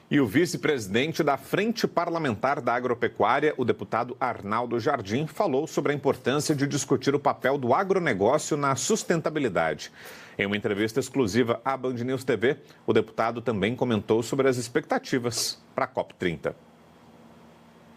E o vice-presidente da Frente Parlamentar da Agropecuária, o deputado Arnaldo Jardim, falou sobre a importância de discutir o papel do agronegócio na sustentabilidade. Em uma entrevista exclusiva à Band News TV, o deputado também comentou sobre as expectativas para a COP30.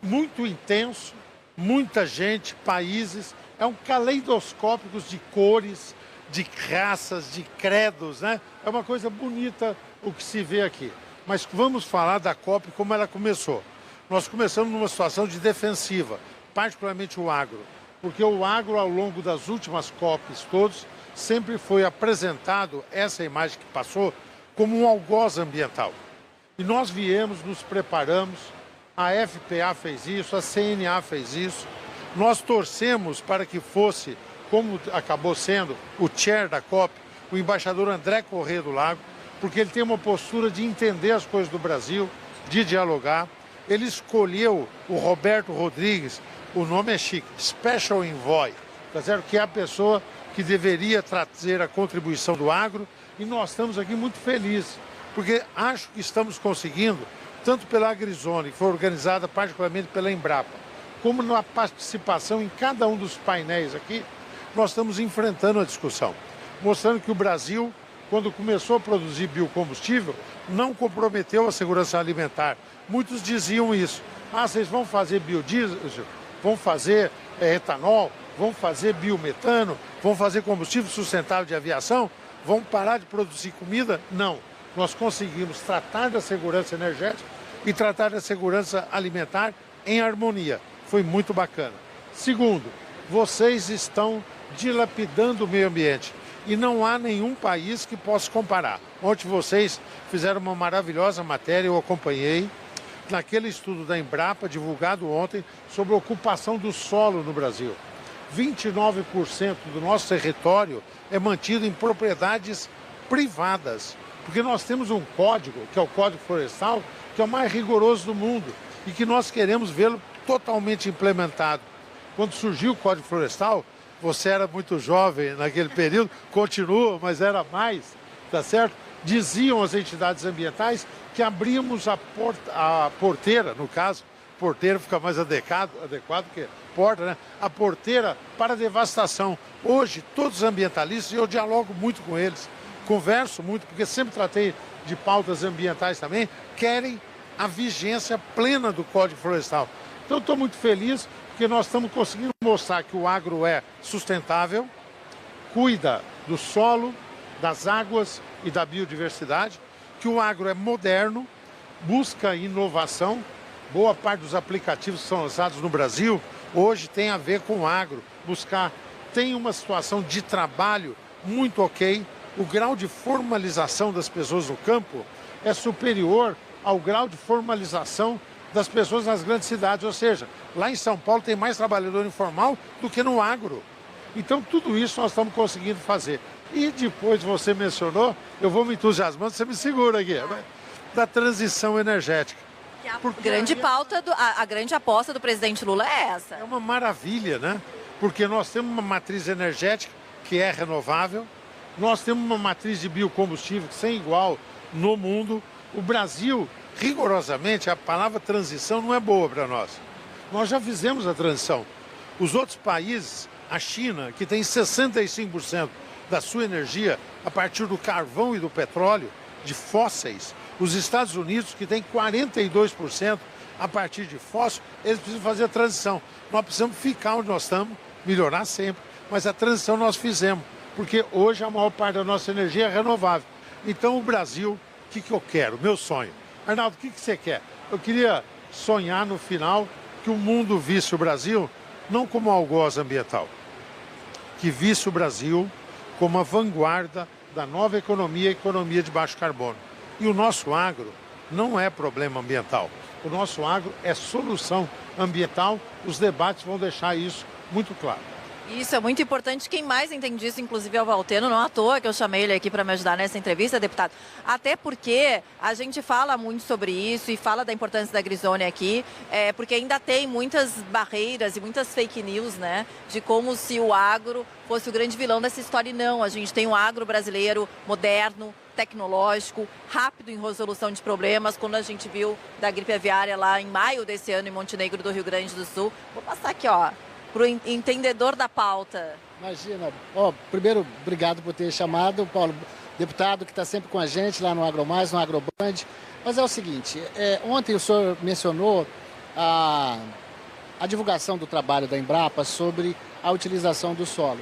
Muito intenso, muita gente, países, é um caleidoscópio de cores, de raças, de credos, né? É uma coisa bonita o que se vê aqui. Mas vamos falar da COP como ela começou. Nós começamos numa situação de defensiva, particularmente o agro, porque o agro, ao longo das últimas COPs todos, sempre foi apresentado, essa imagem que passou, como um algoz ambiental. E nós viemos, nos preparamos, a FPA fez isso, a CNA fez isso, nós torcemos para que fosse, como acabou sendo, o chair da COP, o embaixador André Corrêa do Lago, porque ele tem uma postura de entender as coisas do Brasil, de dialogar. Ele escolheu o Roberto Rodrigues, o nome é chique, Special Envoy, tá certo? Que é a pessoa que deveria trazer a contribuição do agro, e nós estamos aqui muito felizes, porque acho que estamos conseguindo, tanto pela AgriZone, que foi organizada particularmente pela Embrapa, como na participação em cada um dos painéis aqui, nós estamos enfrentando a discussão, mostrando que o Brasil, quando começou a produzir biocombustível, não comprometeu a segurança alimentar. Muitos diziam isso. Ah, vocês vão fazer biodiesel, vão fazer etanol, vão fazer biometano, vão fazer combustível sustentável de aviação, vão parar de produzir comida? Não. Nós conseguimos tratar da segurança energética e tratar da segurança alimentar em harmonia. Foi muito bacana. Segundo, vocês estão dilapidando o meio ambiente. E não há nenhum país que possa comparar. Ontem vocês fizeram uma maravilhosa matéria, eu acompanhei, naquele estudo da Embrapa, divulgado ontem, sobre a ocupação do solo no Brasil. 29% do nosso território é mantido em propriedades privadas, porque nós temos um código, que é o Código Florestal, que é o mais rigoroso do mundo e que nós queremos vê-lo totalmente implementado. Quando surgiu o Código Florestal, você era muito jovem naquele período, continua, mas era mais, tá certo? Diziam as entidades ambientais que abríamos a porteira, no caso, porteira fica mais adequado que porta, né? A porteira para devastação. Hoje, todos os ambientalistas, eu dialogo muito com eles, converso muito, porque sempre tratei de pautas ambientais também, querem a vigência plena do Código Florestal. Então, estou muito feliz, porque nós estamos conseguindo mostrar que o agro é sustentável, cuida do solo, das águas e da biodiversidade, que o agro é moderno, busca inovação. Boa parte dos aplicativos que são lançados no Brasil hoje tem a ver com o agro, tem uma situação de trabalho muito ok, o grau de formalização das pessoas no campo é superior ao grau de formalização das pessoas nas grandes cidades, ou seja, lá em São Paulo tem mais trabalhador informal do que no agro. Então tudo isso nós estamos conseguindo fazer. E depois você mencionou, eu vou me entusiasmando, você me segura aqui, né? Da transição energética. A grande pauta, a grande aposta do presidente Lula é essa. É uma maravilha, né? Porque nós temos uma matriz energética que é renovável, nós temos uma matriz de biocombustível sem igual no mundo. O Brasil, rigorosamente, a palavra transição não é boa para nós. Nós já fizemos a transição. Os outros países, a China, que tem 65% da sua energia a partir do carvão e do petróleo, de fósseis, os Estados Unidos, que tem 42% a partir de fóssil, eles precisam fazer a transição. Nós precisamos ficar onde nós estamos, melhorar sempre, mas a transição nós fizemos, porque hoje a maior parte da nossa energia é renovável. Então o Brasil, o que eu quero? Meu sonho. Arnaldo, o que você quer? Eu queria sonhar no final que o mundo visse o Brasil não como algoz ambiental, que visse o Brasil como a vanguarda da nova economia, economia de baixo carbono. E o nosso agro não é problema ambiental. O nosso agro é solução ambiental. Os debates vão deixar isso muito claro. Isso é muito importante. Quem mais entende isso, inclusive, é o Valteno. Não à toa que eu chamei ele aqui para me ajudar nessa entrevista, deputado. Até porque a gente fala muito sobre isso e fala da importância da AgriZone aqui, porque ainda tem muitas barreiras e muitas fake news, né? De como se o agro fosse o grande vilão dessa história. E não, a gente tem um agro brasileiro moderno, tecnológico, rápido em resolução de problemas, quando a gente viu da gripe aviária lá em maio desse ano em Montenegro do Rio Grande do Sul. Vou passar aqui, ó, para o entendedor da pauta. Imagina. Primeiro, obrigado por ter chamado, Paulo, deputado que está sempre com a gente lá no AgroMais, no AgroBand. Mas é o seguinte, ontem o senhor mencionou a divulgação do trabalho da Embrapa sobre a utilização do solo.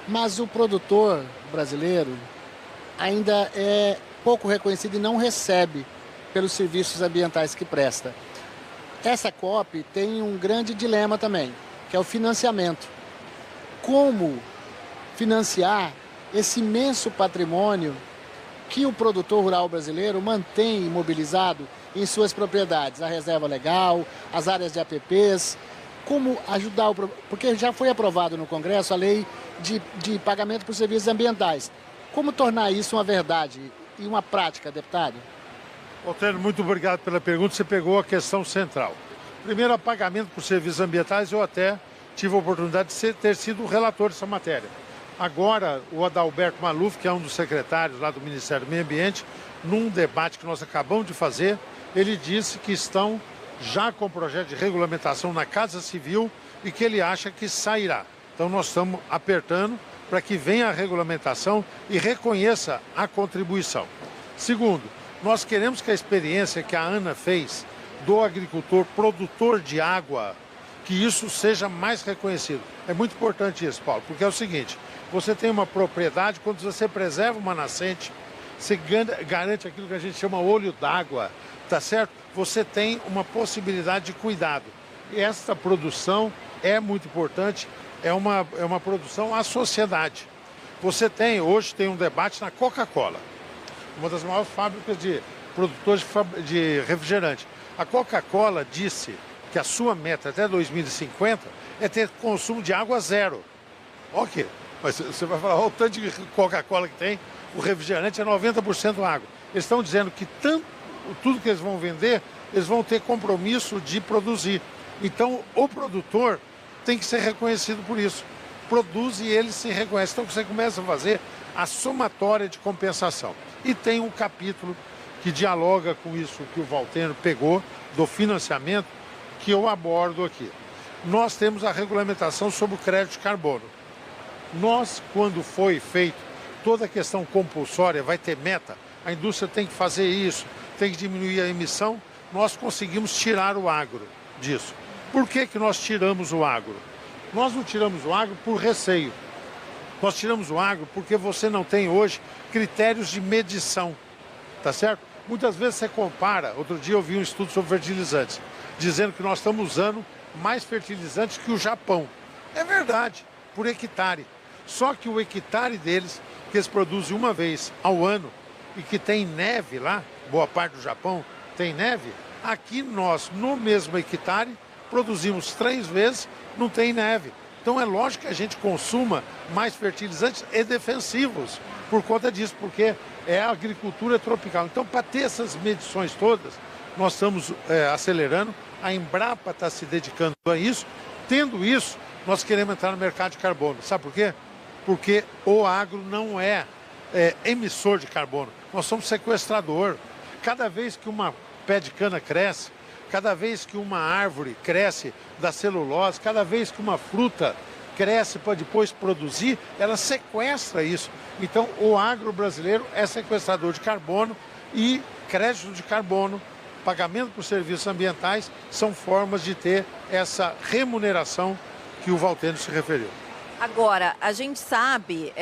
Mas o produtor brasileiro ainda é pouco reconhecido e não recebe pelos serviços ambientais que presta. Essa COP tem um grande dilema também, que é o financiamento. Como financiar esse imenso patrimônio que o produtor rural brasileiro mantém imobilizado em suas propriedades, a reserva legal, as áreas de APPs, como ajudar, porque já foi aprovado no Congresso a lei de pagamento por serviços ambientais. Como tornar isso uma verdade e uma prática, deputado? Walter, muito obrigado pela pergunta, você pegou a questão central. Primeiro, o pagamento por serviços ambientais, eu até tive a oportunidade de ter sido o relator dessa matéria. Agora, o Adalberto Maluf, que é um dos secretários lá do Ministério do Meio Ambiente, num debate que nós acabamos de fazer, ele disse que estão já com o projeto de regulamentação na Casa Civil e que ele acha que sairá. Então, nós estamos apertando para que venha a regulamentação e reconheça a contribuição. Segundo, nós queremos que a experiência que a ANA fez do agricultor produtor de água, que isso seja mais reconhecido. É muito importante isso, Paulo, porque é o seguinte, você tem uma propriedade, quando você preserva uma nascente, você garante aquilo que a gente chama olho d'água, tá certo? Você tem uma possibilidade de cuidado. E essa produção é muito importante, é uma produção à sociedade. Você tem, hoje tem um debate na Coca-Cola, uma das maiores fábricas de produtores de refrigerante. A Coca-Cola disse que a sua meta até 2050 é ter consumo de água zero. Ok, mas você vai falar, olha o tanto de Coca-Cola que tem, o refrigerante é 90% água. Eles estão dizendo que tudo que eles vão vender, eles vão ter compromisso de produzir. Então, o produtor tem que ser reconhecido por isso. Produz e ele se reconhece. Então, você começa a fazer a somatória de compensação. E tem um capítulo que dialoga com isso que o Valteno pegou, do financiamento, que eu abordo aqui. Nós temos a regulamentação sobre o crédito de carbono. Nós, quando foi feito toda a questão compulsória, vai ter meta, a indústria tem que fazer isso, tem que diminuir a emissão, nós conseguimos tirar o agro disso. Por que nós tiramos o agro? Nós não tiramos o agro por receio. Nós tiramos o agro porque você não tem hoje critérios de medição, tá certo? Muitas vezes você compara, outro dia eu vi um estudo sobre fertilizantes, dizendo que nós estamos usando mais fertilizantes que o Japão. É verdade, por hectare. Só que o hectare deles, que eles produzem uma vez ao ano e que tem neve lá, boa parte do Japão tem neve, aqui nós, no mesmo hectare, produzimos 3 vezes, não tem neve. Então é lógico que a gente consuma mais fertilizantes e defensivos por conta disso, porque é a agricultura tropical. Então, para ter essas medições todas, nós estamos acelerando, a Embrapa está se dedicando a isso. Tendo isso, nós queremos entrar no mercado de carbono. Sabe por quê? Porque o agro não é emissor de carbono, nós somos sequestrador. Cada vez que uma pé de cana cresce, cada vez que uma árvore cresce da celulose, cada vez que uma fruta cresce para depois produzir, ela sequestra isso. Então, o agro brasileiro é sequestrador de carbono e crédito de carbono, pagamento por serviços ambientais, são formas de ter essa remuneração que o Valteno se referiu. Agora, a gente sabe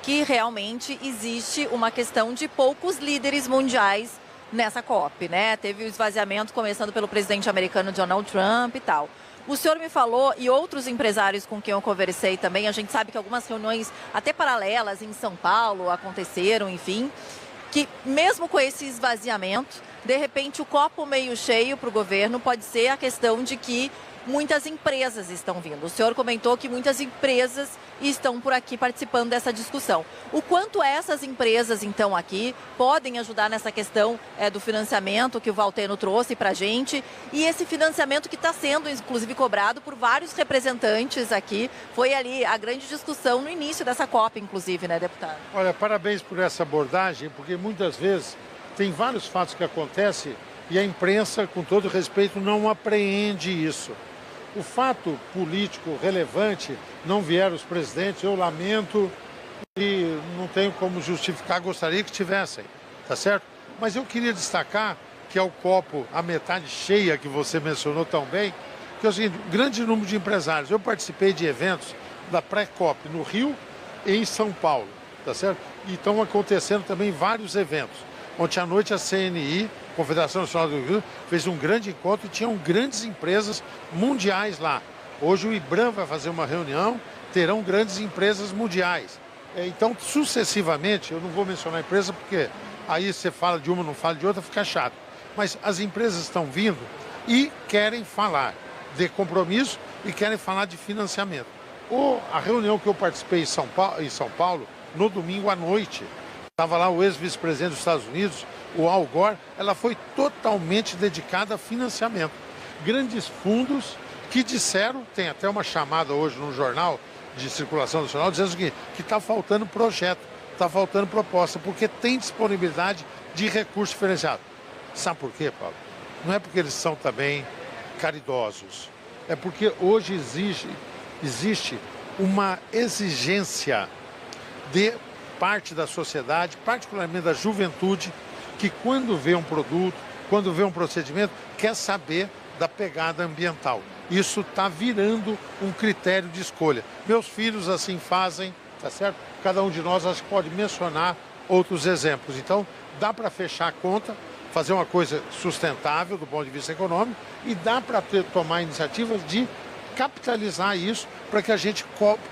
que realmente existe uma questão de poucos líderes mundiais nessa COP, né? Teve o esvaziamento começando pelo presidente americano Donald Trump e tal. O senhor me falou, e outros empresários com quem eu conversei também, a gente sabe que algumas reuniões até paralelas em São Paulo aconteceram, enfim, que mesmo com esse esvaziamento, de repente o copo meio cheio para o governo pode ser a questão de que muitas empresas estão vindo. O senhor comentou que muitas empresas e estão por aqui participando dessa discussão. O quanto essas empresas, então, aqui podem ajudar nessa questão do financiamento que o Valteno trouxe para a gente, e esse financiamento que está sendo, inclusive, cobrado por vários representantes aqui. Foi ali a grande discussão no início dessa COP, inclusive, né, deputado? Olha, parabéns por essa abordagem, porque muitas vezes tem vários fatos que acontecem e a imprensa, com todo respeito, não apreende isso. O fato político relevante, não vieram os presidentes, eu lamento e não tenho como justificar, gostaria que tivessem, tá certo? Mas eu queria destacar que é o copo, a metade cheia que você mencionou tão bem, que é o seguinte, grande número de empresários. Eu participei de eventos da pré-COP no Rio e em São Paulo, tá certo? E estão acontecendo também vários eventos. Ontem à noite a CNI, Confederação Nacional do Rio, fez um grande encontro e tinham grandes empresas mundiais lá. Hoje o IBRAM vai fazer uma reunião, terão grandes empresas mundiais. Então, sucessivamente, eu não vou mencionar a empresa porque aí você fala de uma, não fala de outra, fica chato. Mas as empresas estão vindo e querem falar de compromisso e querem falar de financiamento. A reunião que eu participei em São Paulo, no domingo à noite, estava lá o ex-vice-presidente dos Estados Unidos, o Al Gore, ela foi totalmente dedicada a financiamento. Grandes fundos que disseram, tem até uma chamada hoje no jornal de circulação nacional, dizendo que está faltando projeto, está faltando proposta, porque tem disponibilidade de recurso diferenciado. Sabe por quê, Paulo? Não é porque eles são também caridosos, é porque hoje existe uma exigência de parte da sociedade, particularmente da juventude, que quando vê um produto, quando vê um procedimento, quer saber da pegada ambiental. Isso está virando um critério de escolha. Meus filhos assim fazem, tá certo? Cada um de nós acho que pode mencionar outros exemplos. Então, dá para fechar a conta, fazer uma coisa sustentável do ponto de vista econômico e dá para tomar iniciativas de capitalizar isso para que a gente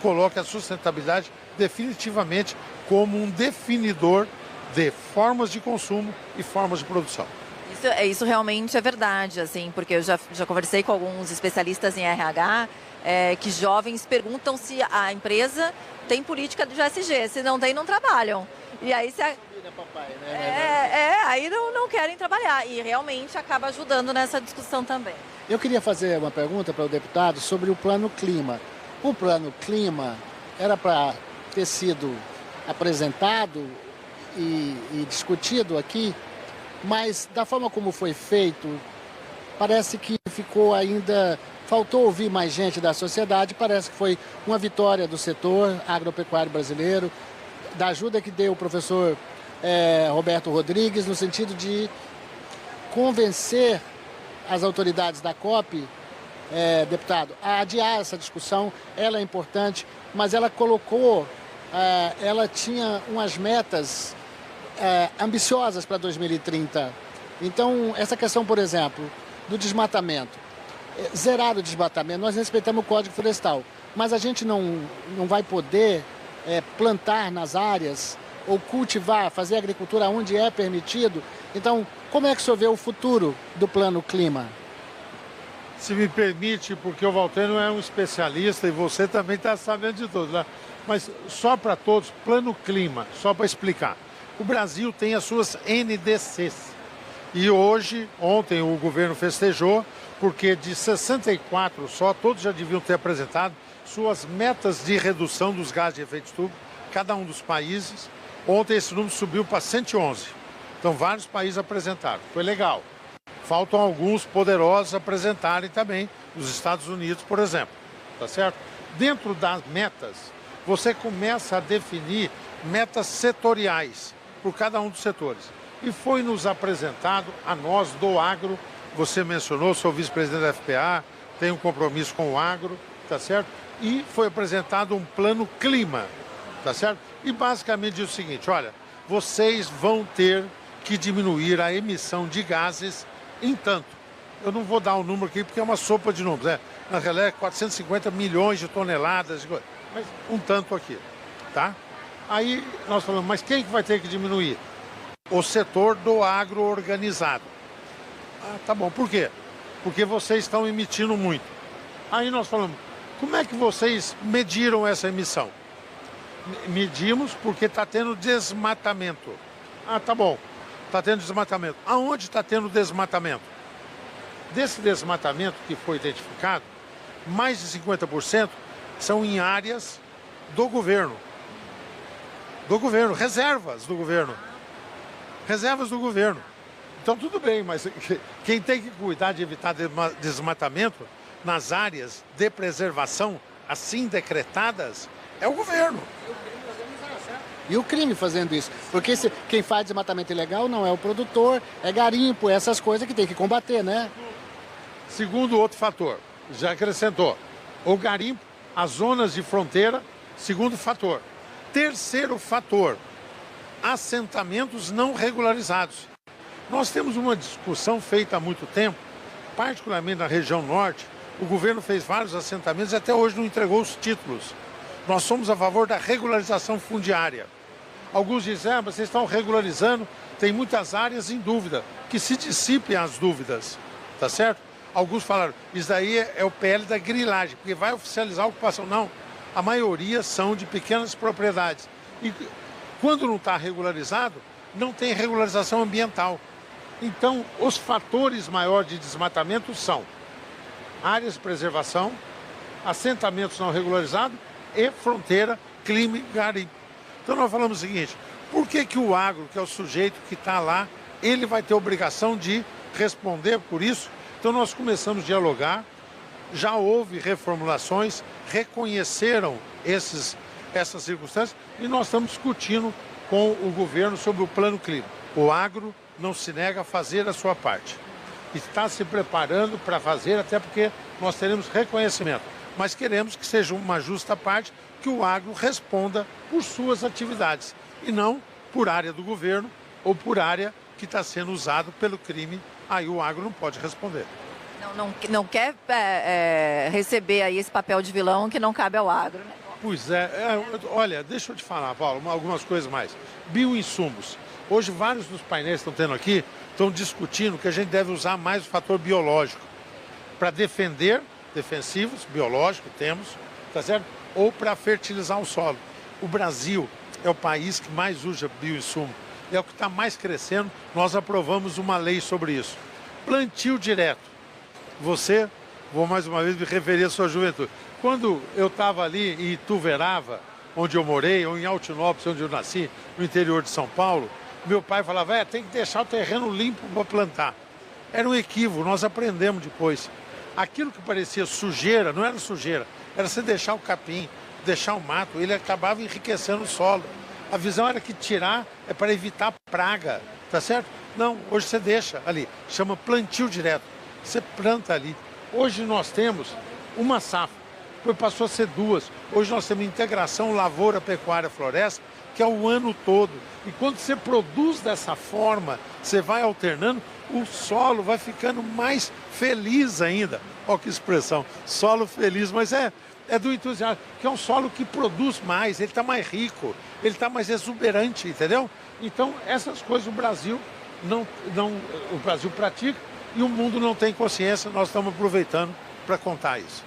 coloque a sustentabilidade definitivamente como um definidor de formas de consumo e formas de produção. Isso realmente é verdade, assim, porque eu já conversei com alguns especialistas em RH, que jovens perguntam se a empresa tem política de ESG, se não tem, não trabalham. E aí aí não querem trabalhar e realmente acaba ajudando nessa discussão também. Eu queria fazer uma pergunta para o deputado sobre o Plano Clima. O Plano Clima era para ter sido apresentado e discutido aqui, mas da forma como foi feito, parece que ficou ainda... Faltou ouvir mais gente da sociedade, parece que foi uma vitória do setor agropecuário brasileiro, da ajuda que deu o professor Roberto Rodrigues, no sentido de convencer as autoridades da COP, deputado, a adiar essa discussão. Ela é importante, mas ela colocou, ela tinha umas metas ambiciosas para 2030. Então, essa questão, por exemplo, do desmatamento, zerar o desmatamento, nós respeitamos o Código Florestal, mas a gente não vai poder plantar nas áreas ou cultivar, fazer agricultura onde é permitido. Então, como é que o senhor vê o futuro do Plano Clima? Se me permite, porque o Valteno é um especialista e você também está sabendo de tudo, né? Mas só para todos, Plano Clima, só para explicar. O Brasil tem as suas NDCs. E ontem o governo festejou, porque de 64 só, todos já deviam ter apresentado suas metas de redução dos gases de efeito estufa, cada um dos países. Ontem esse número subiu para 111. Então vários países apresentaram. Foi legal. Faltam alguns poderosos apresentarem também, os Estados Unidos, por exemplo. Tá certo? Dentro das metas, você começa a definir metas setoriais por cada um dos setores. E foi nos apresentado a nós do agro, você mencionou, sou vice-presidente da FPA, tenho um compromisso com o agro, tá certo? E foi apresentado um plano clima, tá certo? E basicamente diz o seguinte, olha, vocês vão ter que diminuir a emissão de gases em tanto. Eu não vou dar o número aqui porque é uma sopa de números, né? Na realidade é 450 milhões de toneladas, mas um tanto aqui, tá? Aí nós falamos, mas quem que vai ter que diminuir? O setor do agro organizado. Ah, tá bom, por quê? Porque vocês estão emitindo muito. Aí nós falamos, Como é que vocês mediram essa emissão? Medimos porque está tendo desmatamento. Ah, tá bom, está tendo desmatamento. Aonde está tendo desmatamento? Desse desmatamento que foi identificado, mais de 50% são em áreas do governo. Do governo, reservas do governo. Reservas do governo. Então tudo bem, mas quem tem que cuidar de evitar desmatamento nas áreas de preservação assim decretadas é o governo. E o crime fazendo isso. Porque quem faz desmatamento ilegal não é o produtor, é garimpo, essas coisas que tem que combater, né? Segundo outro fator, já acrescentou, o garimpo, as zonas de fronteira, segundo fator. Terceiro fator, assentamentos não regularizados. Nós temos uma discussão feita há muito tempo, particularmente na região norte, o governo fez vários assentamentos e até hoje não entregou os títulos. Nós somos a favor da regularização fundiária. Alguns dizem, vocês estão regularizando, tem muitas áreas em dúvida, que se dissipem as dúvidas, tá certo? Alguns falaram, isso daí é o PL da grilagem, porque vai oficializar a ocupação. Não, a maioria são de pequenas propriedades. E quando não está regularizado, não tem regularização ambiental. Então, os fatores maiores de desmatamento são áreas de preservação, assentamentos não regularizados e fronteira, crime, garimpo. Então nós falamos o seguinte, por que o agro, que é o sujeito que está lá, ele vai ter obrigação de responder por isso? Então nós começamos a dialogar, já houve reformulações, reconheceram essas circunstâncias e nós estamos discutindo com o governo sobre o plano clima. O agro não se nega a fazer a sua parte. Está se preparando para fazer, até porque nós teremos reconhecimento. Mas queremos que seja uma justa parte, que o agro responda por suas atividades e não por área do governo ou por área que está sendo usado pelo crime. Aí o agro não pode responder. Não quer receber aí esse papel de vilão que não cabe ao agro, né? Pois olha, deixa eu te falar, Paulo, algumas coisas mais. Bioinsumos. Hoje vários dos painéis que estão tendo aqui estão discutindo que a gente deve usar mais o fator biológico para defender, defensivos, biológicos, temos, tá certo? Ou para fertilizar o solo. O Brasil é o país que mais usa bioinsumo, é o que está mais crescendo, nós aprovamos uma lei sobre isso. Plantio direto. Vou mais uma vez me referir à sua juventude. Quando eu estava ali em Ituverava, onde eu morei, ou em Altinópolis, onde eu nasci, no interior de São Paulo, meu pai falava, tem que deixar o terreno limpo para plantar. Era um equívoco, nós aprendemos depois. Aquilo que parecia sujeira, não era sujeira, era você deixar o capim, deixar o mato, ele acabava enriquecendo o solo. A visão era que tirar é para evitar praga, tá certo? Não, hoje você deixa ali, chama plantio direto. Você planta ali. Hoje nós temos uma safra, depois passou a ser duas. Hoje nós temos integração lavoura, pecuária, floresta, que é o ano todo. E quando você produz dessa forma, você vai alternando, o solo vai ficando mais feliz ainda. Olha que expressão, solo feliz, mas é do entusiasmo, que é um solo que produz mais, ele está mais rico, ele está mais exuberante, entendeu? Então, essas coisas o Brasil o Brasil pratica e o mundo não tem consciência, nós estamos aproveitando para contar isso.